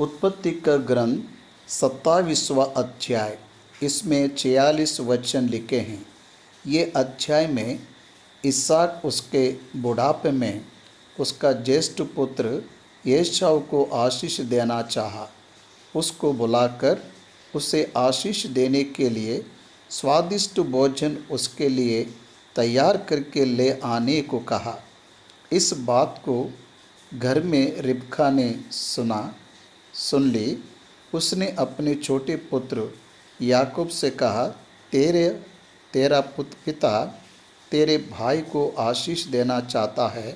उत्पत्ति का ग्रंथ 27वां अध्याय। इसमें 46 वचन लिखे हैं। ये अध्याय में इसहाक उसके बुढ़ापे में उसका ज्येष्ठ पुत्र एसाव को आशीष देना चाहा। उसको बुलाकर उसे आशीष देने के लिए स्वादिष्ट भोजन उसके लिए तैयार करके ले आने को कहा। इस बात को घर में रिबका ने सुन ली। उसने अपने छोटे पुत्र याकूब से कहा, तेरा पिता तेरे भाई को आशीष देना चाहता है,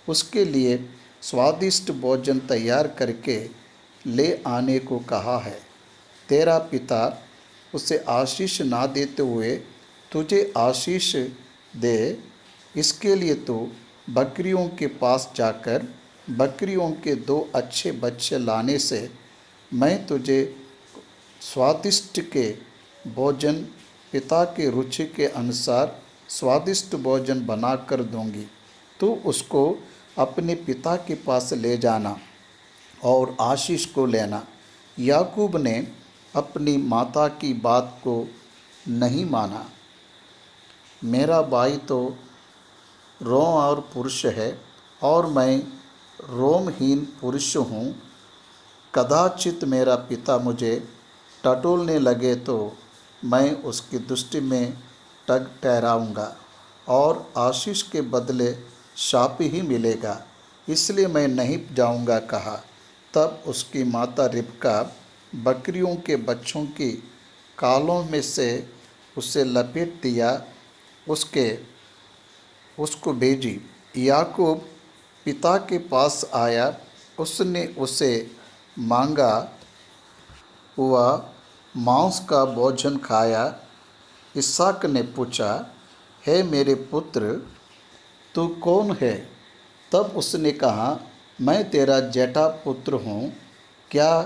उसके लिए स्वादिष्ट भोजन तैयार करके ले आने को कहा है। तेरा पिता उसे आशीष ना देते हुए तुझे आशीष दे, इसके लिए तो बकरियों के पास जाकर बकरियों के 2 अच्छे बच्चे लाने से मैं तुझे स्वादिष्ट के भोजन पिता के रुचि के अनुसार स्वादिष्ट भोजन बना कर दूँगी। तू उसको अपने पिता के पास ले जाना और आशीष को लेना। याकूब ने अपनी माता की बात को नहीं माना। मेरा भाई तो रोम और पुरुष है और मैं रोमहीन पुरुष हूँ। कदाचित मेरा पिता मुझे टटोलने लगे तो मैं उसकी दृष्टि में टग ठहराऊँगा और आशीष के बदले शाप ही मिलेगा, इसलिए मैं नहीं जाऊँगा कहा। तब उसकी माता रिबका बकरियों के बच्चों की कालों में से उसे लपेट दिया, उसको भेजी। याकूब पिता के पास आया, उसने उसे मांगा हुआ मांस का भोजन खाया। इसहाक ने पूछा, हे मेरे पुत्र, तू कौन है? तब उसने कहा, मैं तेरा जेठा पुत्र हूँ। क्या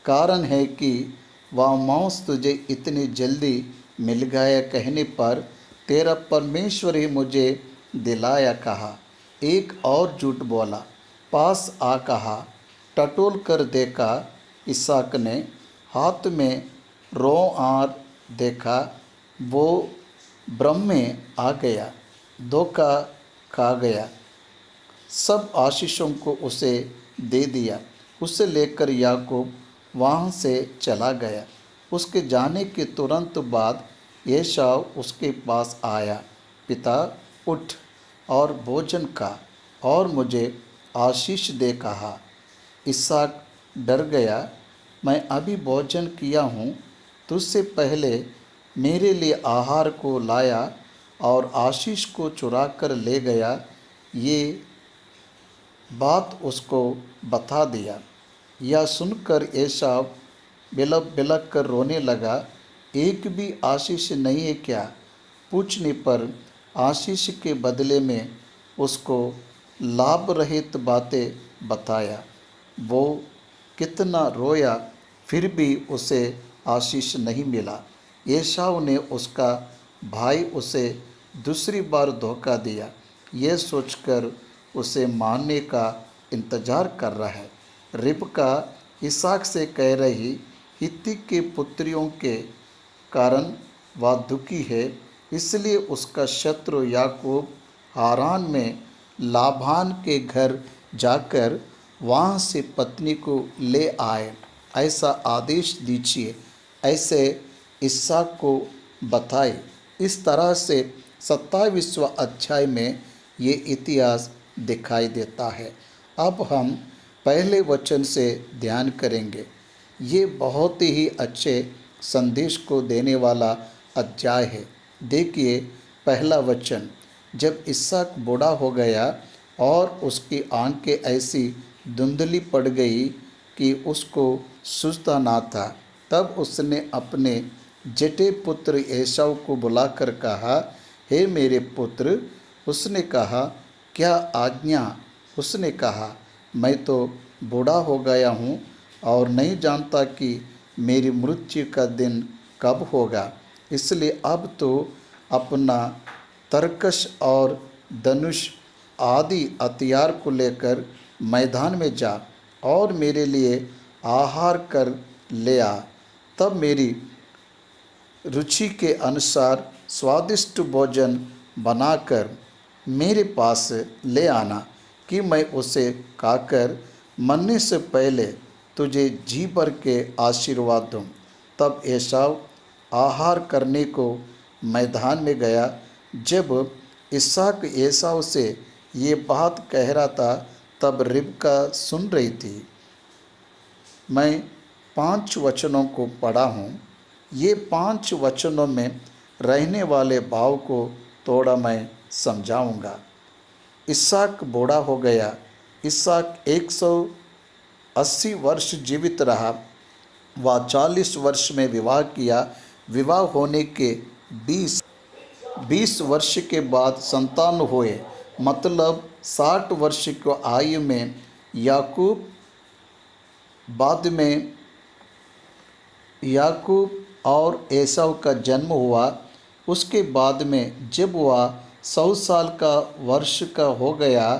कारण है कि वह मांस तुझे इतनी जल्दी मिल गया कहने पर तेरा परमेश्वर ही मुझे दिलाया कहा। एक और झूठ बोला, पास आ कहा, टटोल कर देखा। इसहाक ने हाथ में रोआर देखा, वो भ्रम में आ गया, धोखा खा गया, सब आशीषों को उसे दे दिया। उसे लेकर याकूब वहाँ से चला गया। उसके जाने के तुरंत बाद एसाव उसके पास आया, पिता उठ और भोजन खा और मुझे आशीष दे कहा। इसहाक डर गया, मैं अभी भोजन किया हूँ, तुझसे पहले मेरे लिए आहार को लाया और आशीष को चुरा कर ले गया। ये बात उसको बता दिया। यह सुनकर एसाव बिलक बिलक कर रोने लगा। एक भी आशीष नहीं है क्या? पूछने पर आशीष के बदले में उसको लाभ रहित बातें बताया। वो कितना रोया, फिर भी उसे आशीष नहीं मिला। एसाव ने उसका भाई उसे दूसरी बार धोखा दिया, ये सोचकर उसे मारने का इंतजार कर रहा है। रिबका इसहाक से कह रही, हित्ती के पुत्रियों के कारण वह दुखी है, इसलिए उसका शत्रु याकूब हारान में लाबान के घर जाकर वहाँ से पत्नी को ले आए, ऐसा आदेश दीजिए। ऐसे इसहाक को बताए। इस तरह से 27वां अध्याय में ये इतिहास दिखाई देता है। अब हम पहले वचन से ध्यान करेंगे। ये बहुत ही अच्छे संदेश को देने वाला अध्याय है। देखिए पहला वचन, जब इसहाक बूढ़ा हो गया और उसकी आंखें ऐसी धुंधली पड़ गई कि उसको सूझता ना था, तब उसने अपने जेठे पुत्र एसाव को बुलाकर कहा, हे मेरे पुत्र। उसने कहा, क्या आज्ञा? उसने कहा, मैं तो बूढ़ा हो गया हूँ और नहीं जानता कि मेरी मृत्यु का दिन कब होगा, इसलिए अब तो अपना तरकश और धनुष आदि हथियार को लेकर मैदान में जा और मेरे लिए आहार कर ले आ, तब मेरी रुचि के अनुसार स्वादिष्ट भोजन बनाकर मेरे पास ले आना कि मैं उसे खाकर मरने से पहले तुझे जी भर के आशीर्वाद दूँ। तब एसाव आहार करने को मैदान में गया। जब इसहाक एसाव से ये बात कह रहा था, तब रिबका सुन रही थी। मैं 5 वचनों को पढ़ा हूँ। ये 5 वचनों में रहने वाले भाव को थोड़ा मैं समझाऊंगा। इसहाक बूढ़ा हो गया। इसहाक 180 वर्ष जीवित रहा। वह 40 वर्ष में विवाह किया। विवाह होने के 20 वर्ष के बाद संतान हुए, मतलब 60 वर्ष की आयु में याकूब और एसाव का जन्म हुआ। उसके बाद में जब वह 100 साल का वर्ष का हो गया,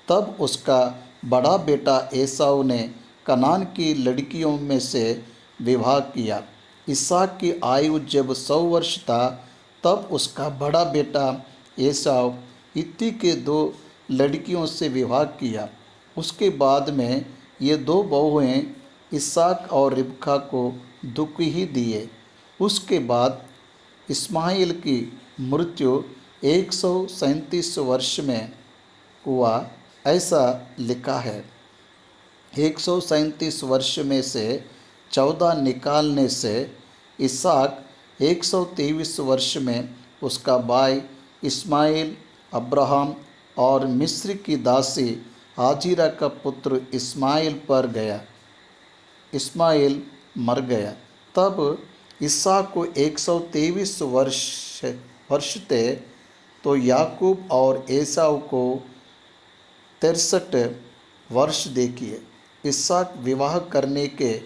तब उसका बड़ा बेटा एसाव ने कनान की लड़कियों में से विवाह किया। इसहाक की आयु जब 100 वर्ष था, तब उसका बड़ा बेटा एसाव हित्ती के 2 लड़कियों से विवाह किया। उसके बाद में ये 2 बहुएं इसहाक और रिबका को दुख ही दिए। उसके बाद इस्माइल की मृत्यु 137 वर्ष में हुआ, ऐसा लिखा है। 137 वर्ष में से 14 निकालने से इसहाक 123 वर्ष में उसका भाई इस्माइल अब्राहम और मिस्र की दासी हाजिरा का पुत्र इस्माइल पर गया। इस्माइल मर गया। तब इसहाक को 123 वर्ष थे, तो याकूब और एसाव को 63 वर्ष देखिए। इसहाक विवाह करने के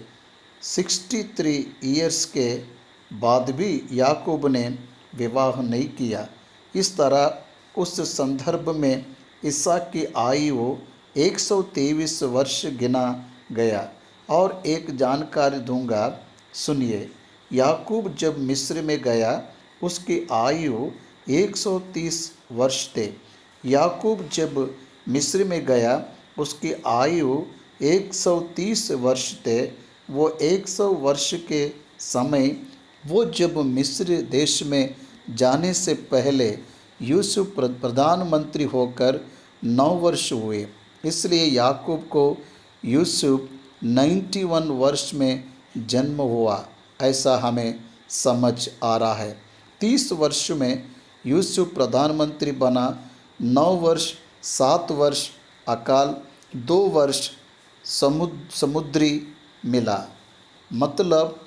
63 ईयर्स के बाद भी याकूब ने विवाह नहीं किया। इस तरह उस संदर्भ में इसहाक की आयु 123 वर्ष गिना गया। और एक जानकारी दूंगा, सुनिए। याकूब जब मिस्र में गया, उसकी आयु 130 वर्ष थे। याकूब जब मिस्र में गया, उसकी आयु 130 वर्ष थे। वो 100 वर्ष के समय वो जब मिस्र देश में जाने से पहले यूसुफ प्रधानमंत्री होकर 9 वर्ष हुए। इसलिए याकूब को यूसुफ 91 वर्ष में जन्म हुआ, ऐसा हमें समझ आ रहा है। 30 वर्ष में यूसुफ प्रधानमंत्री बना। 9 वर्ष 7 वर्ष अकाल, 2 वर्ष समुद्री मिला, मतलब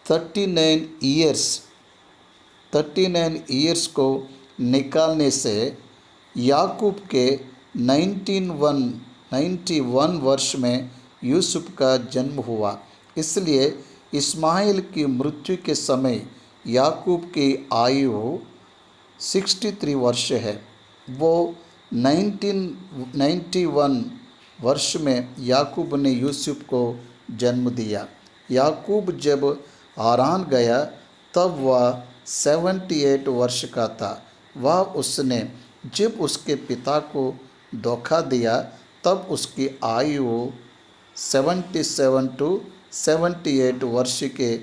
39 ईयर्स को निकालने से याकूब के 91 वर्ष में यूसुफ का जन्म हुआ। इसलिए इस्माइल की मृत्यु के समय याकूब की आयु 63 वर्ष है। वो 91 वर्ष में याकूब ने यूसुफ को जन्म दिया। याकूब जब हारान गया, तब वह 78 वर्ष का था। उसने जब उसके पिता को धोखा दिया, तब उसकी आयु 77 टू 78 वर्ष के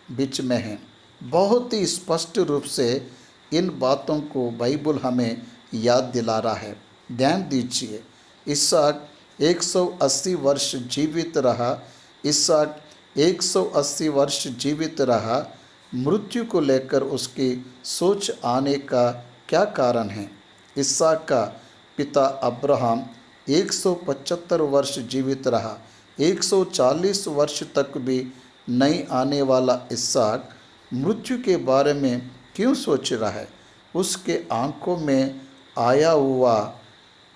बीच में है। बहुत ही स्पष्ट रूप से इन बातों को बाइबल हमें याद दिला रहा है। ध्यान दीजिए, इसहाक 180 वर्ष जीवित रहा। इसहाक 180 वर्ष जीवित रहा। मृत्यु को लेकर उसकी सोच आने का क्या कारण है? इसहाक का पिता अब्राहम 175 वर्ष जीवित रहा। 140 वर्ष तक भी नहीं आने वाला इसहाक मृत्यु के बारे में क्यों सोच रहा है? उसके आंखों में आया हुआ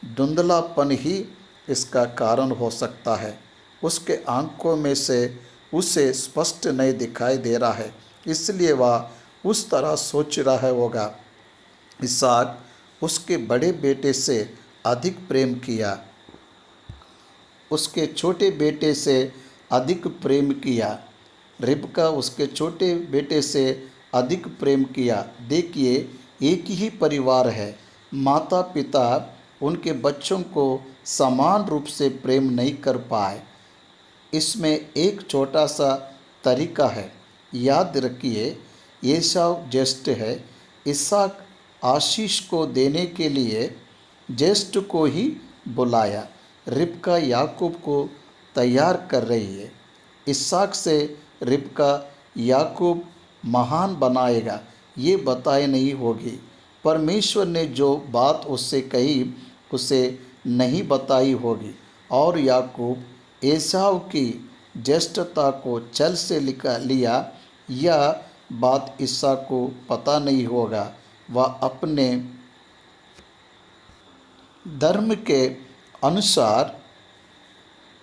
धुंधलापन ही इसका कारण हो सकता है। उसके आंखों में से उसे स्पष्ट नहीं दिखाई दे रहा है, इसलिए वह उस तरह सोच रहा होगा। इसहाक उसके बड़े बेटे से अधिक प्रेम किया। उसके छोटे बेटे से अधिक प्रेम किया। रिबका उसके छोटे बेटे से अधिक प्रेम किया। देखिए, एक ही परिवार है, माता पिता उनके बच्चों को समान रूप से प्रेम नहीं कर पाए। इसमें एक छोटा सा तरीका है, याद रखिए, एसाव ज्येष्ठ है। इसहाक आशीष को देने के लिए ज्येष्ठ को ही बुलाया। रिबका याकूब को तैयार कर रही है। इसहाक से रिबका याकूब महान बनाएगा, ये बताए नहीं होगी। परमेश्वर ने जो बात उससे कही उसे नहीं बताई होगी, और याकूब एसाव की ज्येष्ठता को छल से लिया, यह बात इसहाक को पता नहीं होगा। वह अपने धर्म के अनुसार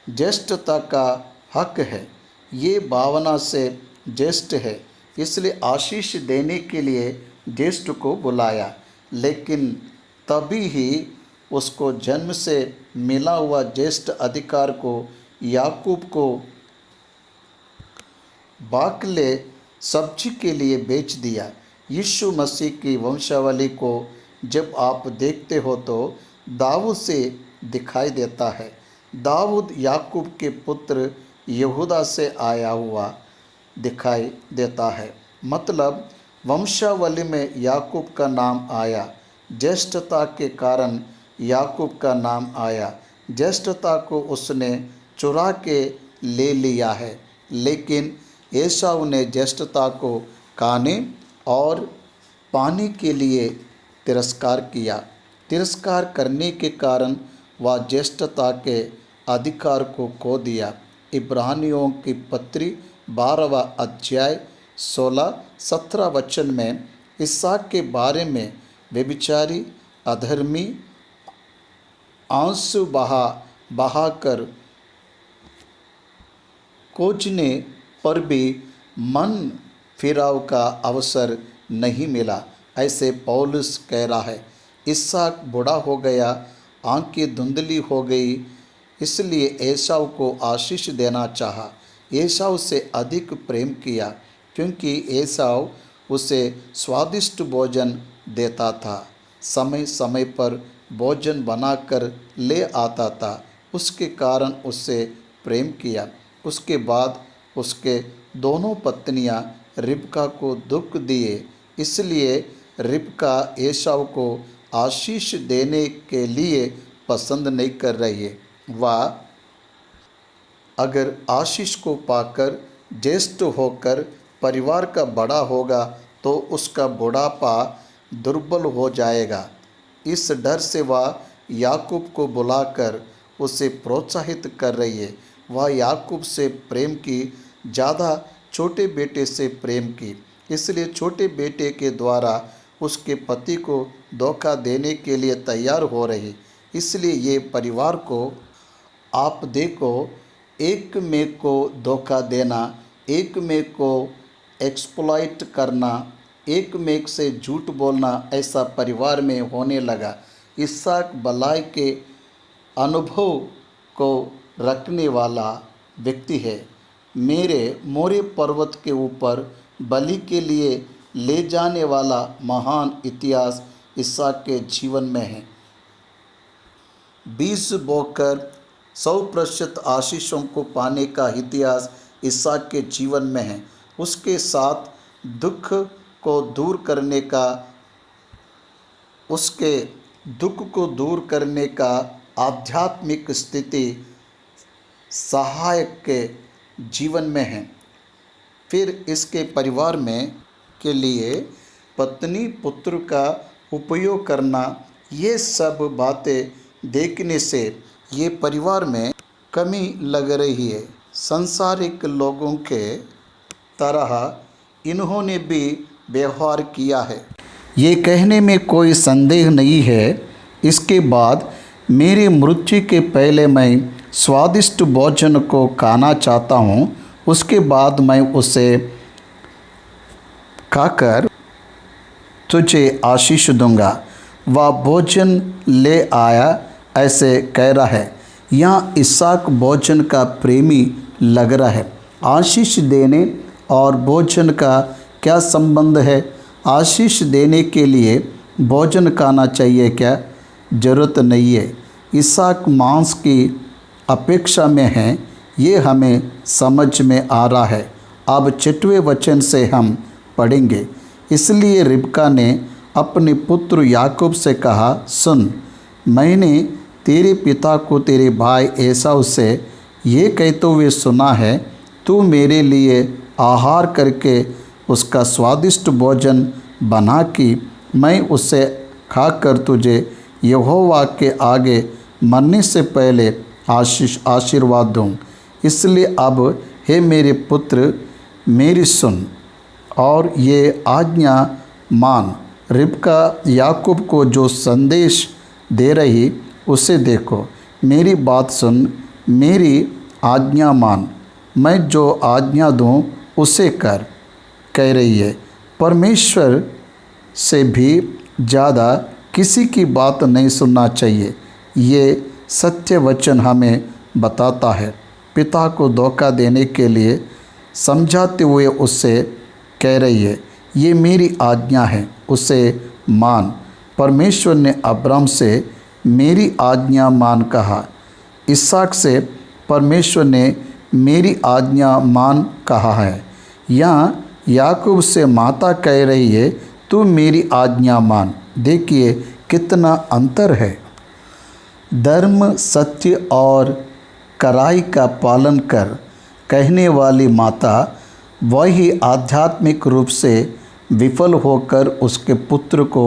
ज्येष्ठता का हक है, ये भावना से ज्येष्ठ है, इसलिए आशीष देने के लिए ज्येष्ठ को बुलाया। लेकिन तभी ही उसको जन्म से मिला हुआ ज्येष्ठ अधिकार को याकूब को बाकले सब्जी के लिए बेच दिया। यीशु मसीह की वंशावली को जब आप देखते हो तो दाऊद से दिखाई देता है। दाऊद याकूब के पुत्र यहूदा से आया हुआ दिखाई देता है। मतलब वंशावली में याकूब का नाम आया, ज्येष्ठता के कारण याकूब का नाम आया। ज्येष्ठता को उसने चुरा के ले लिया है, लेकिन एसाव ने ज्येष्ठता को खाने और पाने के लिए तिरस्कार किया। तिरस्कार करने के कारण वह ज्येष्ठता के अधिकार को खो दिया। इब्रानियों की पत्री 12वां अध्याय 16-17 वचन में इसहाक के बारे में व्यभिचारी, अधर्मी, आंसू बहाकर खोजने पर भी मन फिराव का अवसर नहीं मिला, ऐसे पौलुस कह रहा है। इसहाक बूढ़ा हो गया, आंखें धुंधली हो गई, इसलिए एसाव को आशीष देना चाहा। एसाव से अधिक प्रेम किया, क्योंकि एसाव उसे स्वादिष्ट भोजन देता था, समय समय पर भोजन बनाकर ले आता था, उसके कारण उससे प्रेम किया। उसके बाद उसके दोनों पत्नियां रिबका को दुख दिए, इसलिए रिबका एसाव को आशीष देने के लिए पसंद नहीं कर रही है। वह अगर आशीष को पाकर ज्येष्ठ होकर परिवार का बड़ा होगा तो उसका बुढ़ापा दुर्बल हो जाएगा। इस डर से वह याकूब को बुलाकर उसे प्रोत्साहित कर रही है। वह याकूब से प्रेम की ज़्यादा छोटे बेटे से प्रेम की, इसलिए छोटे बेटे के द्वारा उसके पति को धोखा देने के लिए तैयार हो रही। इसलिए ये परिवार को आप देखो, एक में को धोखा देना, एक में को एक्सप्लॉइट करना, एक में से झूठ बोलना, ऐसा परिवार में होने लगा। इसहाक भलाई के अनुभव को रखने वाला व्यक्ति है। मेरे मोरे पर्वत के ऊपर बलि के लिए ले जाने वाला महान इतिहास इसहाक के जीवन में है। बीज बोकर 100% आशीषों को पाने का इतिहास इसहाक के जीवन में है। उसके साथ दुख को दूर करने का, उसके दुख को दूर करने का आध्यात्मिक स्थिति सहायक के जीवन में है। फिर इसके परिवार में के लिए पत्नी पुत्र का उपयोग करना, ये सब बातें देखने से ये परिवार में कमी लग रही है। सांसारिक लोगों के तरह इन्होंने भी व्यवहार किया है, ये कहने में कोई संदेह नहीं है। इसके बाद मेरी मृत्यु के पहले मैं स्वादिष्ट भोजन को खाना चाहता हूँ, उसके बाद मैं उसे खाकर तुझे आशीष दूंगा। वह भोजन ले आया, ऐसे कह रहा है। यहाँ इसहाक भोजन का प्रेमी लग रहा है। आशीष देने और भोजन का क्या संबंध है? आशीष देने के लिए भोजन खाना चाहिए क्या? ज़रूरत नहीं है। इसहाक मांस की अपेक्षा में है, ये हमें समझ में आ रहा है। अब 6वें वचन से हम पढ़ेंगे। इसलिए रिबका ने अपने पुत्र याकूब से कहा, सुन, मैंने तेरे पिता को तेरे भाई एसाव से ये कहते हुए सुना है, तू मेरे लिए आहार करके उसका स्वादिष्ट भोजन बना कि मैं उसे खाकर तुझे यहोवा के आगे मरने से पहले आशीर्वाद दूँ। इसलिए अब हे मेरे पुत्र, मेरी सुन और ये आज्ञा मान। रिबका याकूब को जो संदेश दे रही उसे देखो। मेरी बात सुन, मेरी आज्ञा मान, मैं जो आज्ञा दूँ उसे कर, कह रही है। परमेश्वर से भी ज़्यादा किसी की बात नहीं सुनना चाहिए, ये सत्य वचन हमें बताता है। पिता को धोखा देने के लिए समझाते हुए उससे कह रही है, ये मेरी आज्ञा है, उसे मान। परमेश्वर ने अब्राहम से मेरी आज्ञा मान कहा। इसहाक से परमेश्वर ने मेरी आज्ञा मान कहा है। यहाँ याकूब से माता कह रही है, तू मेरी आज्ञा मान। देखिए कितना अंतर है। धर्म, सत्य और कड़ाई का पालन कर कहने वाली माता वही आध्यात्मिक रूप से विफल होकर उसके पुत्र को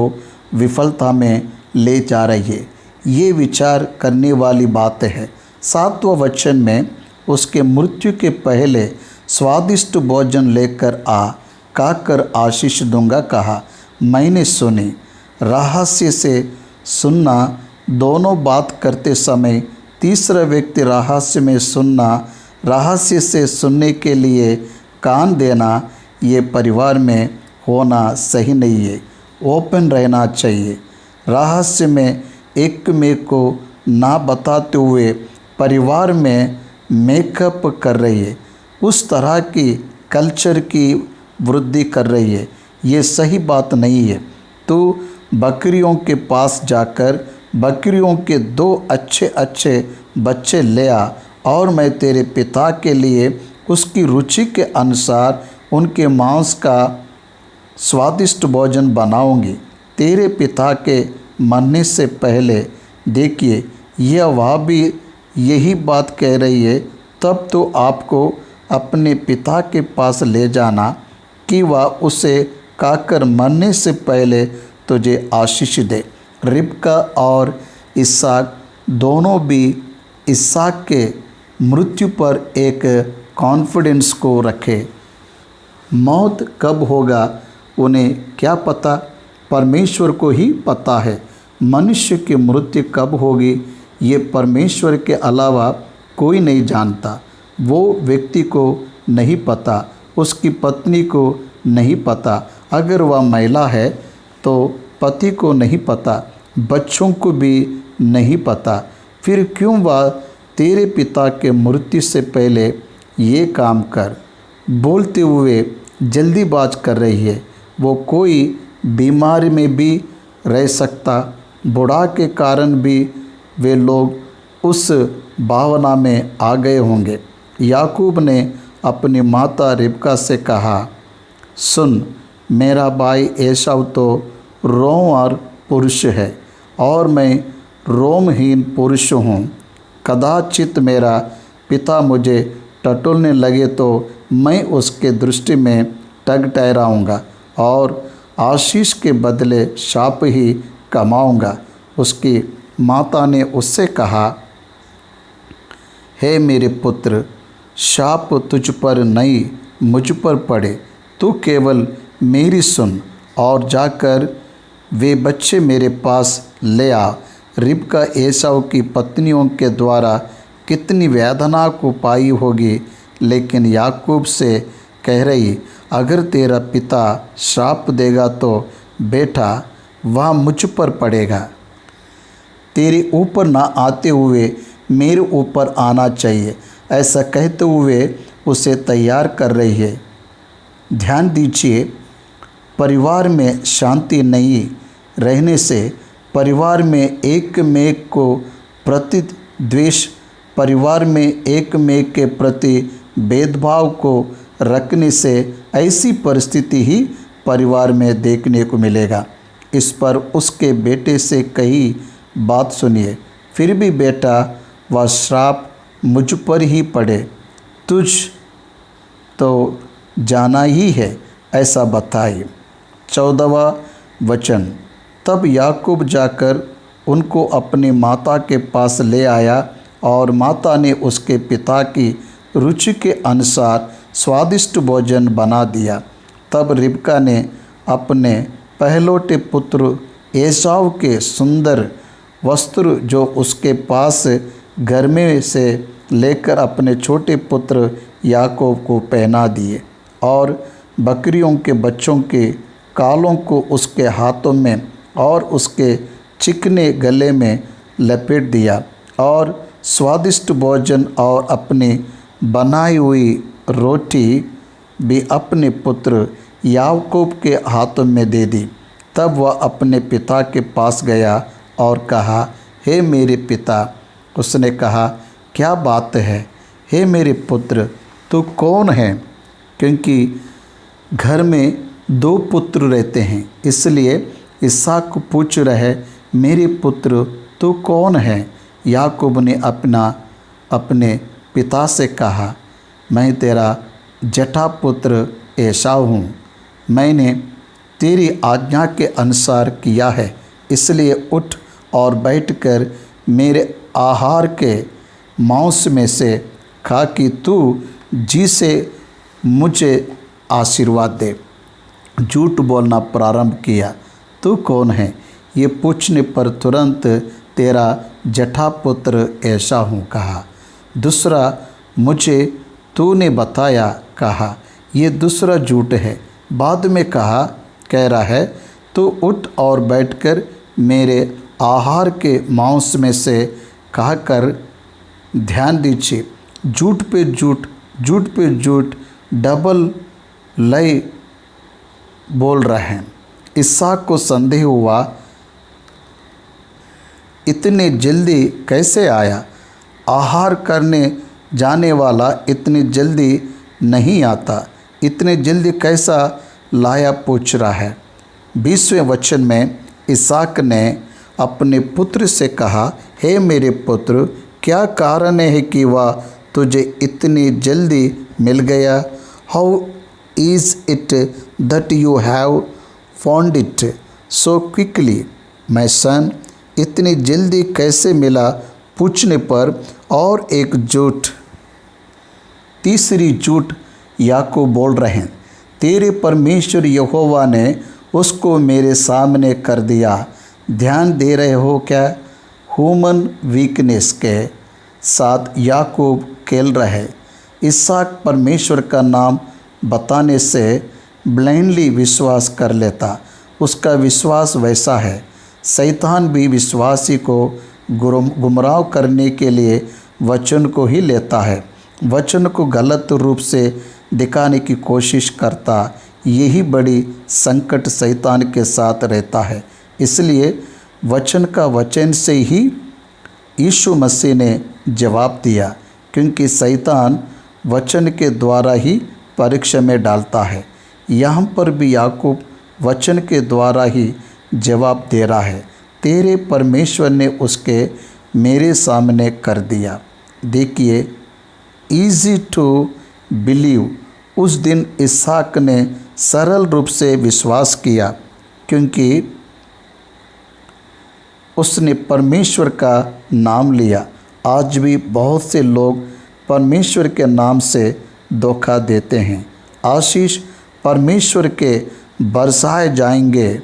विफलता में ले जा रही है। ये विचार करने वाली बात है। 7वें वचन में उसके मृत्यु के पहले स्वादिष्ट भोजन लेकर आ, खाकर आशीष दूंगा कहा। मैंने सुनी। रहस्य से सुनना, दोनों बात करते समय तीसरा व्यक्ति रहस्य में सुनना, रहस्य से सुनने के लिए कान देना, ये परिवार में होना सही नहीं है। ओपन रहना चाहिए। रहस्य में एक में को ना बताते हुए परिवार में मेकअप कर रही है, उस तरह की कल्चर की वृद्धि कर रही है। ये सही बात नहीं है। तो बकरियों के पास जाकर बकरियों के 2 अच्छे बच्चे ले आ और मैं तेरे पिता के लिए उसकी रुचि के अनुसार उनके मांस का स्वादिष्ट भोजन बनाऊंगी तेरे पिता के मरने से पहले। देखिए यह वह भी यही बात कह रही है। तब तो आपको अपने पिता के पास ले जाना कि वह उसे खाकर मरने से पहले तुझे आशीष दे। रिबका और इसहाक दोनों भी इसहाक के मृत्यु पर एक कॉन्फिडेंस को रखे। मौत कब होगा उन्हें क्या पता, परमेश्वर को ही पता है। मनुष्य की मृत्यु कब होगी ये परमेश्वर के अलावा कोई नहीं जानता। वो व्यक्ति को नहीं पता, उसकी पत्नी को नहीं पता, अगर वह महिला है तो पति को नहीं पता, बच्चों को भी नहीं पता। फिर क्यों वह तेरे पिता के मृत्यु से पहले ये काम कर बोलते हुए जल्दीबाज कर रही है। वो कोई बीमारी में भी रह सकता, बुढ़ा के कारण भी वे लोग उस भावना में आ गए होंगे। याकूब ने अपनी माता रिबका से कहा, सुन, मेरा भाई एसाव तो रोमवार पुरुष है और मैं रोमहीन पुरुष हूँ। कदाचित मेरा पिता मुझे टटोलने लगे तो मैं उसके दृष्टि में टग ठहराऊँगा और आशीष के बदले शाप ही कमाऊँगा। उसकी माता ने उससे कहा, हे मेरे पुत्र, शाप तुझ पर नहीं मुझ पर पड़े। तू केवल मेरी सुन और जाकर वे बच्चे मेरे पास ले आ। रिबका एसाव की पत्नियों के द्वारा कितनी वेदना को पाई होगी, लेकिन याकूब से कह रही, अगर तेरा पिता श्राप देगा तो बेटा वह मुझ पर पड़ेगा। तेरे ऊपर ना आते हुए मेरे ऊपर आना चाहिए। ऐसा कहते हुए उसे तैयार कर रही है। ध्यान दीजिए, परिवार में शांति नहीं रहने से, परिवार में एक में को प्रति द्वेष, परिवार में एक में के प्रति भेदभाव को रखने से ऐसी परिस्थिति ही परिवार में देखने को मिलेगा। इस पर उसके बेटे से कही बात सुनिए, फिर भी बेटा वह श्राप मुझ पर ही पड़े, तुझ तो जाना ही है, ऐसा बताइए। 14वां वचन। तब याकूब जाकर उनको अपनी माता के पास ले आया और माता ने उसके पिता की रुचि के अनुसार स्वादिष्ट भोजन बना दिया। तब रिबका ने अपने पहलौठे पुत्र एसाव के सुंदर वस्त्र जो उसके पास घर में से लेकर अपने छोटे पुत्र याकूब को पहना दिए और बकरियों के बच्चों के कालों को उसके हाथों में और उसके चिकने गले में लपेट दिया और स्वादिष्ट भोजन और अपनी बनाई हुई रोटी भी अपने पुत्र याकूब के हाथों में दे दी। तब वह अपने पिता के पास गया और कहा, हे मेरे पिता। उसने कहा, क्या बात है? हे मेरे पुत्र, तू कौन है? क्योंकि घर में 2 पुत्र रहते हैं, इसलिए इसहाक पूछ रहे, मेरे पुत्र तू कौन है? याकूब ने अपने पिता से कहा, मैं तेरा जटा पुत्र एसाव हूँ। मैंने तेरी आज्ञा के अनुसार किया है, इसलिए उठ और बैठकर मेरे आहार के मांस में से खा कि तू जी से मुझे आशीर्वाद दे। झूठ बोलना प्रारंभ किया। तू कौन है? ये पूछने पर तुरंत तेरा जटा पुत्र एसाव हूँ कहा। दूसरा, मुझे तूने बताया कहा। ये दूसरा झूठ है। बाद में कह रहा है, तू उठ और बैठकर मेरे आहार के मांस में से खाकर। ध्यान दीजिए, झूठ पे झूठ डबल लय बोल रहे हैं। इसहाक को संदेह हुआ, इतने जल्दी कैसे आया? आहार करने जाने वाला इतनी जल्दी नहीं आता, इतने जल्दी कैसा लाया? पूछ रहा है। 20वें वचन में इसहाक ने अपने पुत्र से कहा, हे मेरे पुत्र, क्या कारण है कि वह तुझे इतनी जल्दी मिल गया? How is it that you have found it so quickly? My son, इतनी जल्दी कैसे मिला? पूछने पर और एक झूठ, तीसरी झूठ याकूब बोल रहे हैं। तेरे परमेश्वर यहोवा ने उसको मेरे सामने कर दिया। ध्यान दे रहे हो क्या? ह्यूमन वीकनेस के साथ याकूब खेल रहे। इसहाक परमेश्वर का नाम बताने से ब्लाइंडली विश्वास कर लेता। उसका विश्वास वैसा है। शैतान भी विश्वासी को गुमराह करने के लिए वचन को ही लेता है, वचन को गलत रूप से दिखाने की कोशिश करता। यही बड़ी संकट शैतान के साथ रहता है। इसलिए वचन से ही यीशु मसीह ने जवाब दिया, क्योंकि शैतान वचन के द्वारा ही परीक्षा में डालता है। यहाँ पर भी याकूब वचन के द्वारा ही जवाब दे रहा है। तेरे परमेश्वर ने उसके मेरे सामने कर दिया। देखिए, ईजी टू बिलीव। उस दिन इसहाक ने सरल रूप से विश्वास किया, क्योंकि उसने परमेश्वर का नाम लिया। आज भी बहुत से लोग परमेश्वर के नाम से धोखा देते हैं। आशीष परमेश्वर के बरसाए जाएंगे,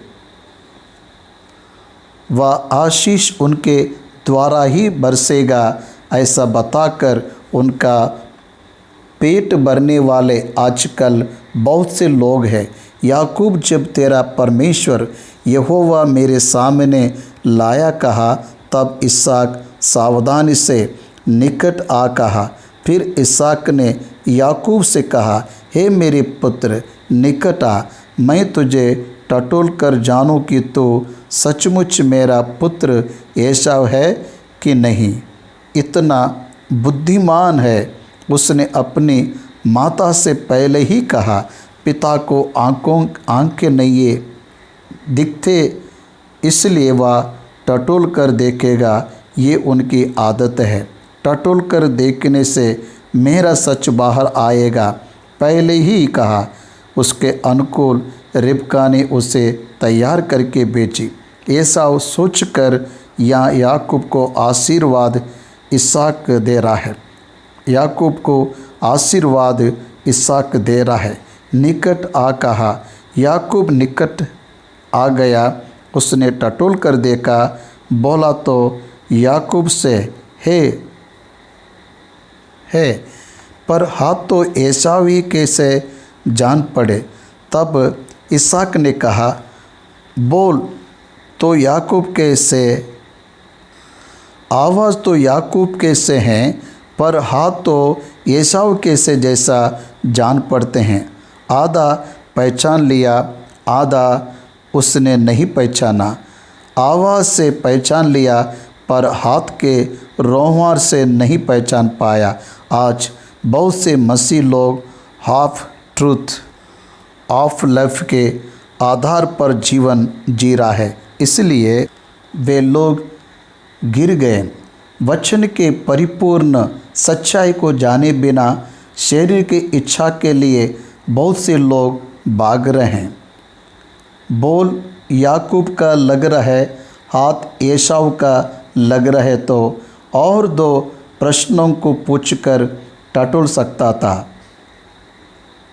वह आशीष उनके द्वारा ही बरसेगा, ऐसा बताकर उनका पेट भरने वाले आजकल बहुत से लोग हैं। याकूब जब तेरा परमेश्वर यहोवा मेरे सामने लाया कहा, तब इसहाक सावधानी से निकट आ कहा। फिर इसहाक ने याकूब से कहा, हे मेरे पुत्र, निकट आ, मैं तुझे टटोल कर जानूं कि तू सचमुच मेरा पुत्र एसाव है कि नहीं। इतना बुद्धिमान है, उसने अपनी माता से पहले ही कहा। पिता को आंखें नहीं दिखते, इसलिए वह टटोल कर देखेगा, ये उनकी आदत है। टटोल कर देखने से मेरा सच बाहर आएगा। पहले ही कहा। उसके अनुकूल रिबका ने उसे तैयार करके बेची। एसाव सोचकर यहाँ याकूब को आशीर्वाद इसहाक दे रहा है। याकूब को आशीर्वाद इसहाक दे रहा है। निकट आ कहा। याकूब निकट आ गया, उसने टटोल कर देखा, बोला तो याकूब से हे, पर हाथ तो एसाव ही के से जान पड़े। तब इसहाक ने कहा, बोल तो याकूब के से, आवाज़ तो याकूब के से हैं, पर हाथ तो एसाव के से जैसा जान पड़ते हैं। आधा पहचान लिया, आधा उसने नहीं पहचाना। आवाज़ से पहचान लिया, पर हाथ के रोंवार से नहीं पहचान पाया। आज बहुत से मसीह लोग हाफ ट्रूथ ऑफ लाइफ के आधार पर जीवन जी रहा है, इसलिए वे लोग गिर गए। वचन के परिपूर्ण सच्चाई को जाने बिना शरीर की इच्छा के लिए बहुत से लोग भाग रहे हैं। बोल याकूब का लग रहा है, हाथ एसाव का लग रहा है, तो और दो प्रश्नों को पूछकर टटोल सकता था।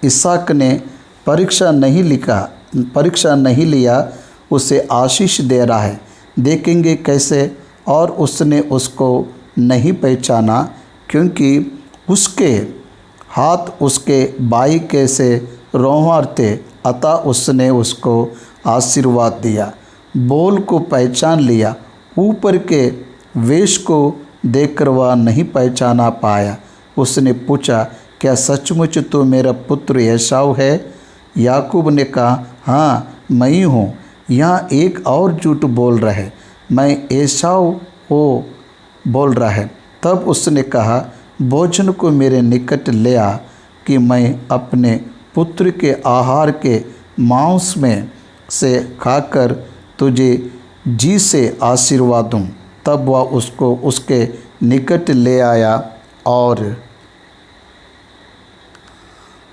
इसहाक ने परीक्षा नहीं लिया, उसे आशीष दे रहा है, देखेंगे कैसे। और उसने उसको नहीं पहचाना, क्योंकि उसके हाथ उसके भाई के से रोंवार थे, अतः उसने उसको आशीर्वाद दिया। बोल को पहचान लिया, ऊपर के वेश को देखकर वह नहीं पहचाना पाया। उसने पूछा, क्या सचमुच तो मेरा पुत्र एसाव है? याकूब ने कहा, हाँ मैं ही हूँ। यहाँ एक और झूठ बोल रहा है, मैं एसाव हो बोल रहा है। तब उसने कहा, भोजन को मेरे निकट ले आ कि मैं अपने पुत्र के आहार के मांस में से खाकर तुझे जी से आशीर्वाद दूँ। तब वह उसको उसके निकट ले आया और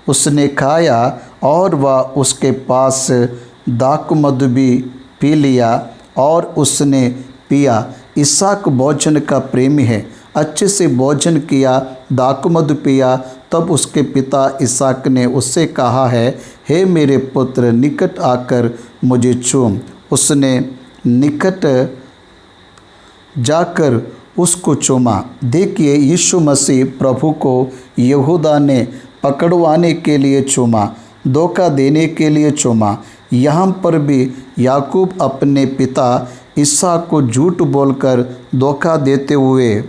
उसने खाया, और वह उसके पास दाखमधु भी पी लिया और उसने पिया। इसहाक भोजन का प्रेमी है, अच्छे से भोजन किया, दाखमधु पिया। तब उसके पिता इसहाक ने उससे कहा है, हे मेरे पुत्र, निकट आकर मुझे चूम। उसने निकट जाकर उसको चूमा। देखिए, यीशु मसीह प्रभु को यहूदा ने पकड़वाने के लिए चूमा, धोखा देने के लिए चूमा। यहाँ पर भी याकूब अपने पिता इसहाक को झूठ बोलकर धोखा देते हुए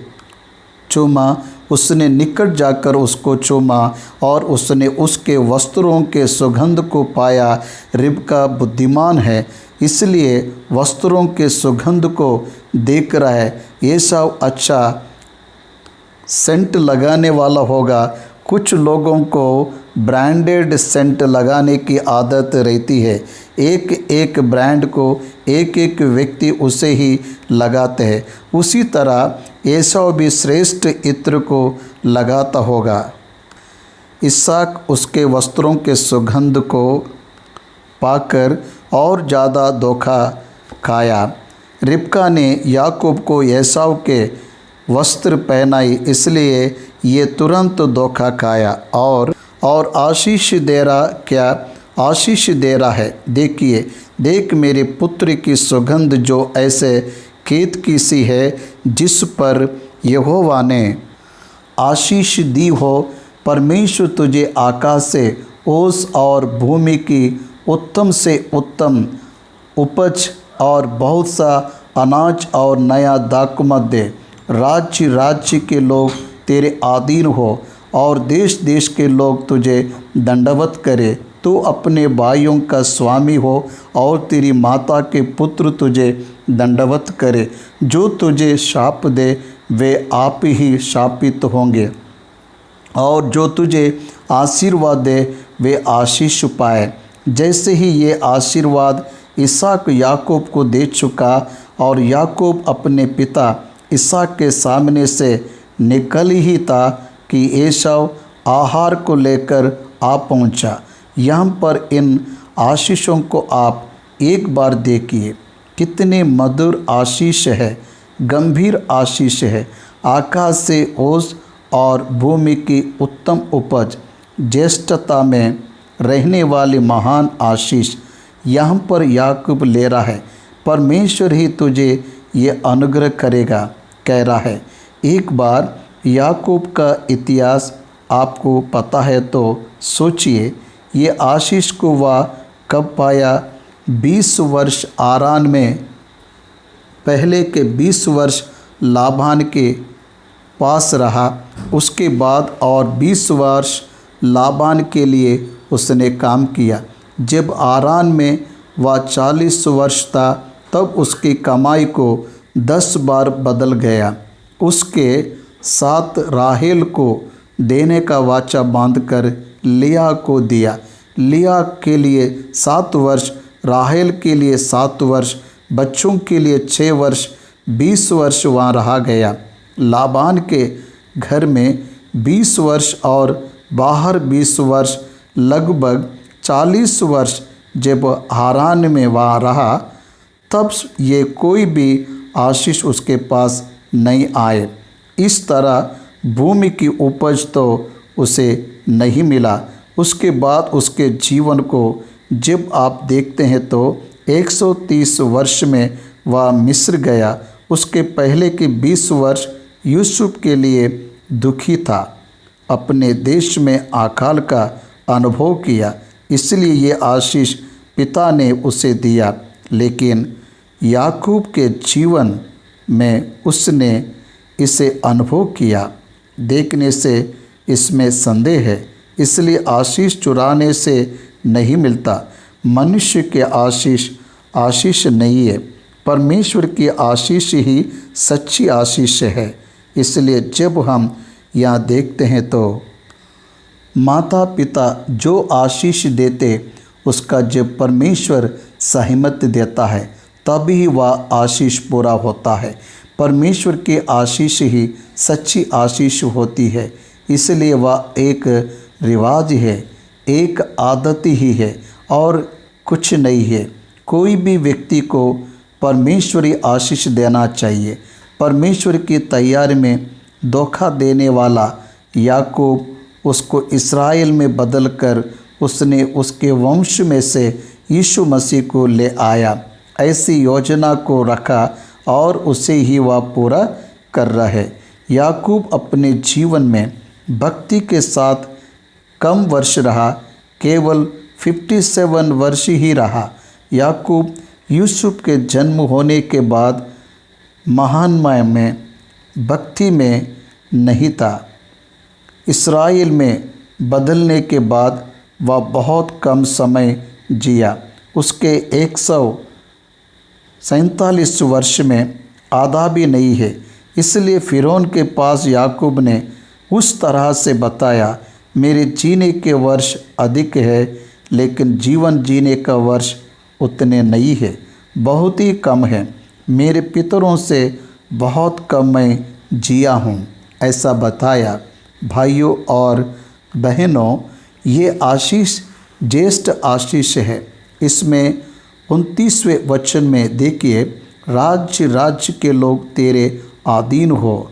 चूमा। उसने निकट जाकर उसको चूमा और उसने उसके वस्त्रों के सुगंध को पाया। रिबका बुद्धिमान है, इसलिए वस्त्रों के सुगंध को देख रहा है। एसाव अच्छा सेंट लगाने वाला होगा। कुछ लोगों को ब्रांडेड सेंट लगाने की आदत रहती है। एक एक ब्रांड को एक एक व्यक्ति उसे ही लगाते हैं। उसी तरह एसाव भी श्रेष्ठ इत्र को लगाता होगा। इसहाक उसके वस्त्रों के सुगंध को पाकर और ज़्यादा धोखा खाया। रिबका ने याकूब को एसाव के वस्त्र पहनाई, इसलिए ये तुरंत धोखा खाया और आशीष दे रहा, क्या आशीष दे रहा है। देखिए, देख मेरे पुत्र की सुगंध जो ऐसे खेत की सी है जिस पर यहोवा ने आशीष दी हो। परमेश्वर तुझे आकाश से ओस और भूमि की उत्तम से उत्तम उपज और बहुत सा अनाज और नया दाखमधु दे। राज्य राज्य के लोग तेरे अधीन हो और देश देश के लोग तुझे दंडवत करे। तू अपने भाइयों का स्वामी हो और तेरी माता के पुत्र तुझे दंडवत करे। जो तुझे शाप दे वे आप ही शापित होंगे और जो तुझे आशीर्वाद दे वे आशीष पाए। जैसे ही ये आशीर्वाद इसहाक याकूब को दे चुका और याकूब अपने पिता इसहाक के सामने से निकल ही था कि एसाव आहार को लेकर आ पहुंचा। यहाँ पर इन आशीषों को आप एक बार देखिए, कितने मधुर आशीष है, गंभीर आशीष है। आकाश से ओस और भूमि की उत्तम उपज, ज्येष्ठता में रहने वाली महान आशीष यहाँ पर याकूब ले रहा है। परमेश्वर ही तुझे ये अनुग्रह करेगा कह रहा है। एक बार याकूब का इतिहास आपको पता है तो सोचिए, ये आशीष को वह कब पाया? 20 वर्ष आरान में, पहले के 20 वर्ष लाबान के पास रहा, उसके बाद और 20 वर्ष लाबान के लिए उसने काम किया। जब आरान में वह 40 वर्ष था तब उसकी कमाई को 10 बार बदल गया। उसके साथ राहेल को देने का वाचा बांधकर लिया को दिया। लिया के लिए 7 वर्ष, राहेल के लिए 7 वर्ष, बच्चों के लिए 6 वर्ष, 20 वर्ष वहाँ रहा गया। लाबान के घर में 20 वर्ष और बाहर 20 वर्ष, लगभग 40 वर्ष जब हारान में वहाँ रहा, तब ये कोई भी आशीष उसके पास नहीं आए। इस तरह भूमि की उपज तो उसे नहीं मिला। उसके बाद उसके जीवन को जब आप देखते हैं तो 130 वर्ष में वह मिस्र गया। उसके पहले के 20 वर्ष यूसुफ के लिए दुखी था, अपने देश में अकाल का अनुभव किया, इसलिए ये आशीष पिता ने उसे दिया। लेकिन याकूब के जीवन में उसने इसे अनुभव किया, देखने से इसमें संदेह है। इसलिए आशीष चुराने से नहीं मिलता। मनुष्य के आशीष नहीं है, परमेश्वर की आशीष ही सच्ची आशीष है। इसलिए जब हम यहाँ देखते हैं तो माता पिता जो आशीष देते उसका जब परमेश्वर सहमति देता है तभी वह आशीष पूरा होता है। परमेश्वर की आशीष ही सच्ची आशीष होती है। इसलिए वह एक रिवाज है, एक आदत ही है और कुछ नहीं है। कोई भी व्यक्ति को परमेश्वरी आशीष देना चाहिए। परमेश्वर की तैयारी में धोखा देने वाला याकूब उसको इस्राएल में बदलकर उसने उसके वंश में से यीशु मसीह को ले आया। ऐसी योजना को रखा और उसे ही वह पूरा कर रहा है। याकूब अपने जीवन में भक्ति के साथ कम वर्ष रहा, केवल 57 वर्ष ही रहा। याकूब यूसुफ के जन्म होने के बाद महानमय में भक्ति में नहीं था। इस्राएल में बदलने के बाद वह बहुत कम समय जिया। उसके 147 वर्ष में आधा भी नहीं है। इसलिए फिरौन के पास याकूब ने उस तरह से बताया, मेरे जीने के वर्ष अधिक है लेकिन जीवन जीने का वर्ष उतने नहीं है, बहुत ही कम है। मेरे पितरों से बहुत कम मैं जिया हूँ, ऐसा बताया। भाइयों और बहनों, ये आशीष ज्येष्ठ आशीष है। इसमें 29वें वचन में देखिए, राज्य राज्य के लोग तेरे अधीन हो,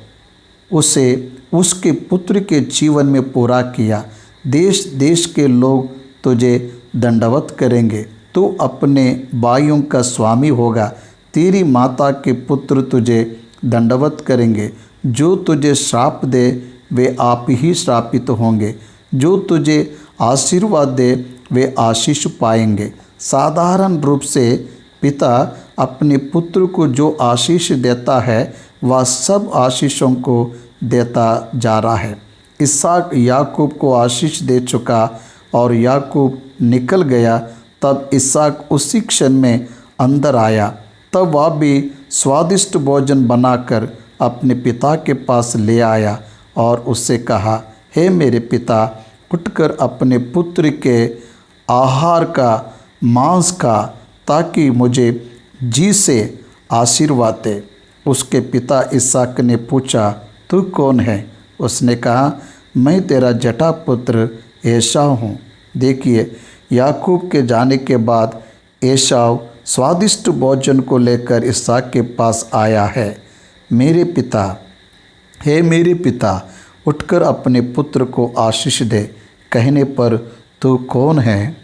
उसे उसके पुत्र के जीवन में पूरा किया। देश देश के लोग तुझे दंडवत करेंगे, तू अपने भाइयों का स्वामी होगा। तेरी माता के पुत्र तुझे दंडवत करेंगे। जो तुझे श्राप दे वे आप ही श्रापित होंगे, जो तुझे आशीर्वाद दे वे आशीष पाएंगे। साधारण रूप से पिता अपने पुत्र को जो आशीष देता है वह सब आशीषों को देता जा रहा है। इसहाक याकूब को आशीष दे चुका और याकूब निकल गया। तब इसहाक उसी क्षण में अंदर आया। तब वह भी स्वादिष्ट भोजन बनाकर अपने पिता के पास ले आया और उससे कहा, हे मेरे पिता, उठकर अपने पुत्र के आहार का मांस खा, ताकि मुझे जी से आशीर्वाद दे। उसके पिता इसहाक ने पूछा, तू कौन है? उसने कहा, मैं तेरा जटा पुत्र एसाव हूँ। देखिए, याकूब के जाने के बाद एसाव स्वादिष्ट भोजन को लेकर इसहाक के पास आया है। मेरे पिता, हे मेरे पिता, उठकर अपने पुत्र को आशीष दे कहने पर तू कौन है?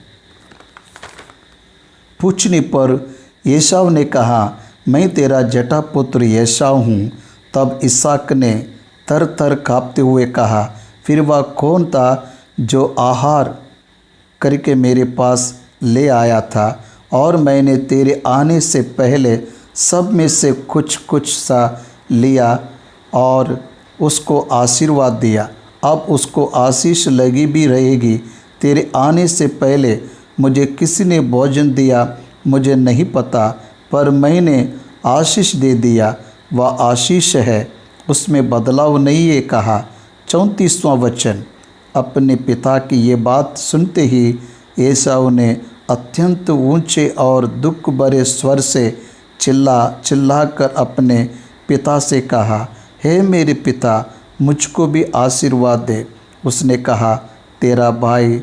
पूछने पर एसाव ने कहा, मैं तेरा जटा पुत्र एसाव हूँ। तब इसहाक ने तर तर काँपते हुए कहा, फिर वह कौन था जो आहार करके मेरे पास ले आया था, और मैंने तेरे आने से पहले सब में से कुछ कुछ सा लिया और उसको आशीर्वाद दिया। अब उसको आशीष लगी भी रहेगी। तेरे आने से पहले मुझे किसी ने भोजन दिया मुझे नहीं पता, पर मैंने आशीष दे दिया। वह आशीष है, उसमें बदलाव नहीं है। कहा 34वां वचन। अपने पिता की ये बात सुनते ही एसाव ने अत्यंत ऊंचे और दुख भरे स्वर से चिल्लाकर अपने पिता से कहा, हे मेरे पिता, मुझको भी आशीर्वाद दे। उसने कहा, तेरा भाई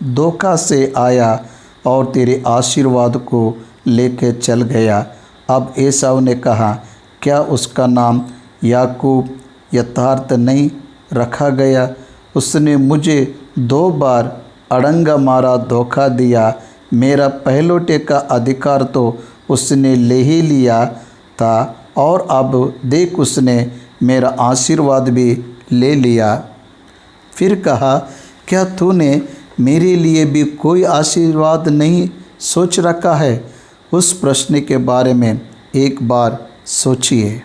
धोखा से आया और तेरे आशीर्वाद को लेकर चल गया। अब एसाव ने कहा, क्या उसका नाम याकूब यथार्थ नहीं रखा गया? उसने मुझे 2 बार अड़ंगा मारा, धोखा दिया। मेरा पहलौठे का अधिकार तो उसने ले ही लिया था, और अब देख उसने मेरा आशीर्वाद भी ले लिया। फिर कहा, क्या तूने मेरे लिए भी कोई आशीर्वाद नहीं सोच रखा है? उस प्रश्न के बारे में एक बार सोचिए।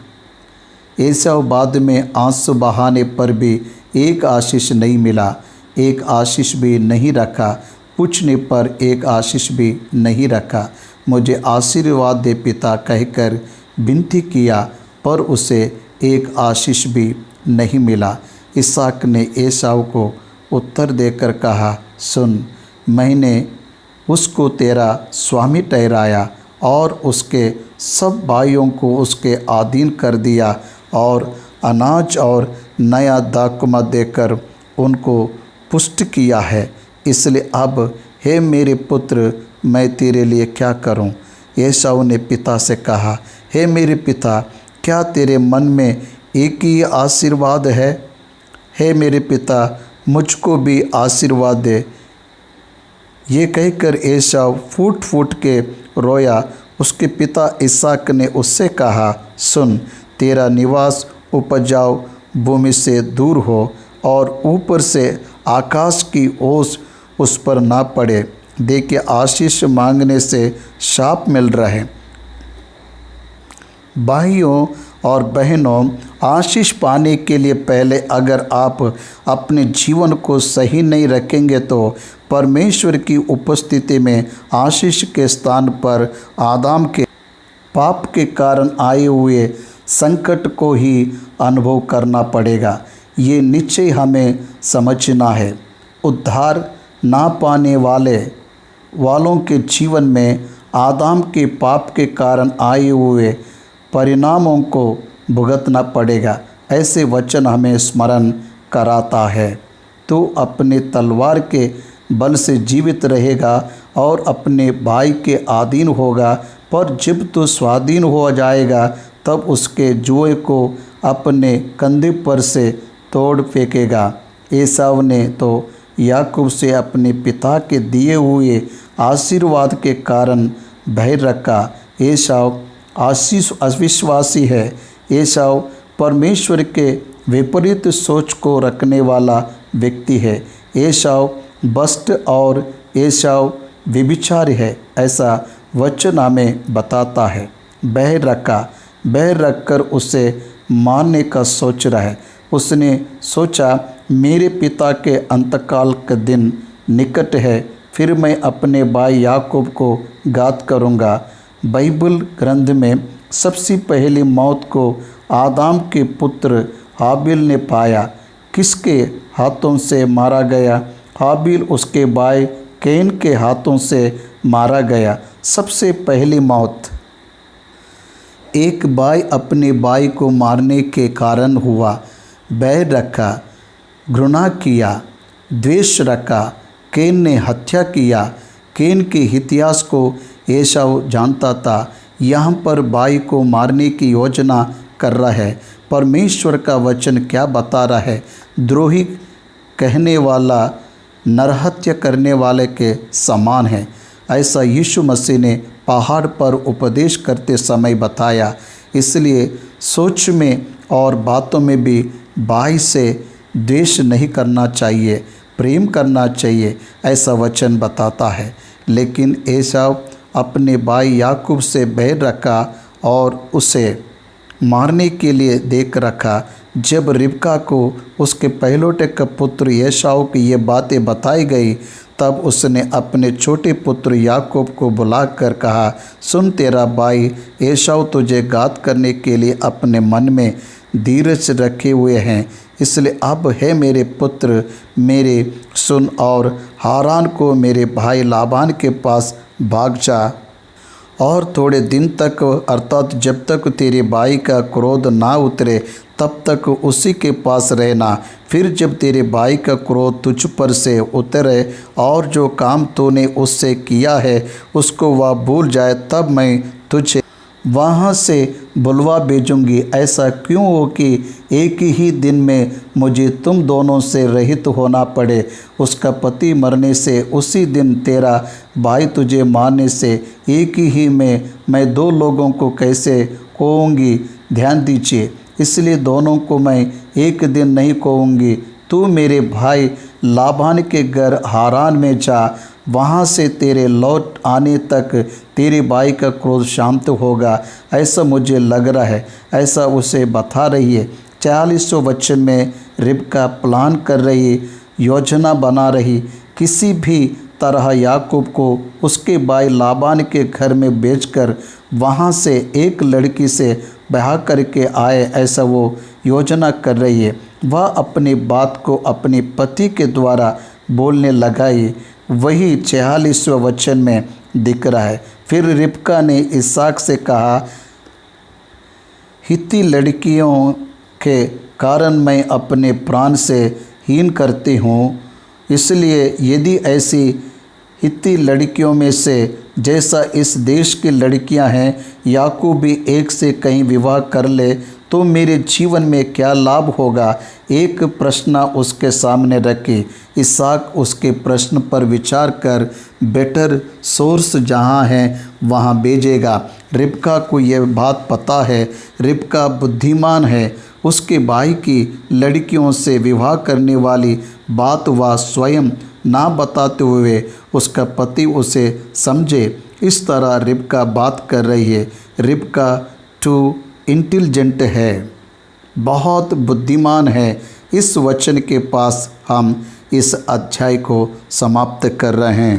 एसाव बाद में आंसू बहाने पर भी एक आशीष नहीं मिला, एक आशीष भी नहीं रखा। पूछने पर एक आशीष भी नहीं रखा। मुझे आशीर्वाद दे पिता कहकर विनती किया, पर उसे एक आशीष भी नहीं मिला। इसहाक ने एसाव को उत्तर देकर कहा, सुन, मैंने उसको तेरा स्वामी ठहराया और उसके सब भाइयों को उसके अधीन कर दिया, और अनाज और नया दाखमधु देकर उनको पुष्ट किया है। इसलिए अब हे मेरे पुत्र, मैं तेरे लिए क्या करूं? एसाव ने पिता से कहा, हे मेरे पिता, क्या तेरे मन में एक ही आशीर्वाद है? हे मेरे पिता, मुझको भी आशीर्वाद दे। ये कहकर एसाव फूट फूट के रोया। उसके पिता इसहाक ने उससे कहा, सुन, तेरा निवास उपजाऊ भूमि से दूर हो और ऊपर से आकाश की ओस उस पर ना पड़े। देखिए, आशीष मांगने से शाप मिल रहा है। भाइयों और बहनों, आशीष पाने के लिए पहले अगर आप अपने जीवन को सही नहीं रखेंगे तो परमेश्वर की उपस्थिति में आशीष के स्थान पर आदम के पाप के कारण आए हुए संकट को ही अनुभव करना पड़ेगा। ये निश्चय हमें समझना है। उद्धार ना पाने वालों के जीवन में आदम के पाप के कारण आए हुए परिणामों को भुगतना पड़ेगा। ऐसे वचन हमें स्मरण कराता है। तो अपने तलवार के बल से जीवित रहेगा और अपने भाई के अधीन होगा, पर जब तो स्वाधीन हो जाएगा तब उसके जुए को अपने कंधे पर से तोड़ फेंकेगा। एसाव ने तो याकूब से अपने पिता के दिए हुए आशीर्वाद के कारण भय रखा। एसाव अविश्वासी है। एसाव परमेश्वर के विपरीत सोच को रखने वाला व्यक्ति है। एसाव भ्रष्ट और एसाव व्यभिचारी है, ऐसा वचन हमें बताता है। भय रखा, वह रखकर उसे मारने का सोच रहा है। उसने सोचा, मेरे पिता के अंतकाल का दिन निकट है, फिर मैं अपने भाई याकूब को घात करूँगा। बाइबल ग्रंथ में सबसे पहली मौत को आदम के पुत्र हाबिल ने पाया। किसके हाथों से मारा गया? हाबिल उसके भाई कैन के हाथों से मारा गया। सबसे पहली मौत एक भाई अपने भाई को मारने के कारण हुआ। बैर रखा, घृणा किया, द्वेष रखा। कैन ने हत्या किया। कैन के इतिहास को एसाव जानता था। यहाँ पर भाई को मारने की योजना कर रहा है। परमेश्वर का वचन क्या बता रहा है? द्रोही कहने वाला नरहत्या करने वाले के समान है। ऐसा यीशु मसीह ने पहाड़ पर उपदेश करते समय बताया। इसलिए सोच में और बातों में भी भाई से द्वेष नहीं करना चाहिए, प्रेम करना चाहिए, ऐसा वचन बताता है। लेकिन एसाव अपने भाई याकूब से बैर रखा और उसे मारने के लिए देख रखा। जब रिबका को उसके पहलोटे का पुत्र एसाव की ये बातें बताई गई, तब उसने अपने छोटे पुत्र याकूब को बुलाकर कहा, सुन, तेरा भाई एसाव तुझे घात करने के लिए अपने मन में धीरज रखे हुए हैं। इसलिए अब है मेरे पुत्र, मेरे सुन और हारान को मेरे भाई लाबान के पास भाग जा और थोड़े दिन तक, अर्थात जब तक तेरे भाई का क्रोध ना उतरे तब तक उसी के पास रहना। फिर जब तेरे भाई का क्रोध तुझ पर से उतरे और जो काम तूने उससे किया है उसको वह भूल जाए, तब मैं तुझे वहाँ से बुलवा भेजूँगी। ऐसा क्यों हो कि एक ही दिन में मुझे तुम दोनों से रहित होना पड़े। उसका पति मरने से उसी दिन तेरा भाई तुझे मारने से एक ही में मैं दो लोगों को कैसे कहूँगी? ध्यान दीजिए, इसलिए दोनों को मैं एक दिन नहीं कहूँगी। तू मेरे भाई लाबान के घर हारान में जा, वहाँ से तेरे लौट आने तक तेरे भाई का क्रोध शांत होगा, ऐसा मुझे लग रहा है। ऐसा उसे बता रही है। 40वें वचन में रिबका प्लान कर रही, योजना बना रही, किसी भी तरह याकूब को उसके भाई लाबान के घर में बेचकर वहाँ से एक लड़की से ब्याह करके आए, ऐसा वो योजना कर रही है। वह अपनी बात को अपने पति के द्वारा बोलने लगाई। वही 46वें वचन में दिख रहा है। फिर रिबका ने इसहाक से कहा, हित्ती लड़कियों के कारण मैं अपने प्राण से हीन करती हूँ, इसलिए यदि ऐसी हित्ती लड़कियों में से जैसा इस देश की लड़कियां हैं, याकूब भी एक से कहीं विवाह कर ले तो मेरे जीवन में क्या लाभ होगा? एक प्रश्न उसके सामने रखी। इसहाक उसके प्रश्न पर विचार कर बेटर सोर्स जहाँ है वहाँ भेजेगा। रिबका को यह बात पता है। रिबका बुद्धिमान है। उसके भाई की लड़कियों से विवाह करने वाली बात वह स्वयं ना बताते हुए उसका पति उसे समझे, इस तरह रिबका बात कर रही है। रिबका टू इंटेलिजेंट है, बहुत बुद्धिमान है। इस वचन के पास हम इस अध्याय को समाप्त कर रहे हैं।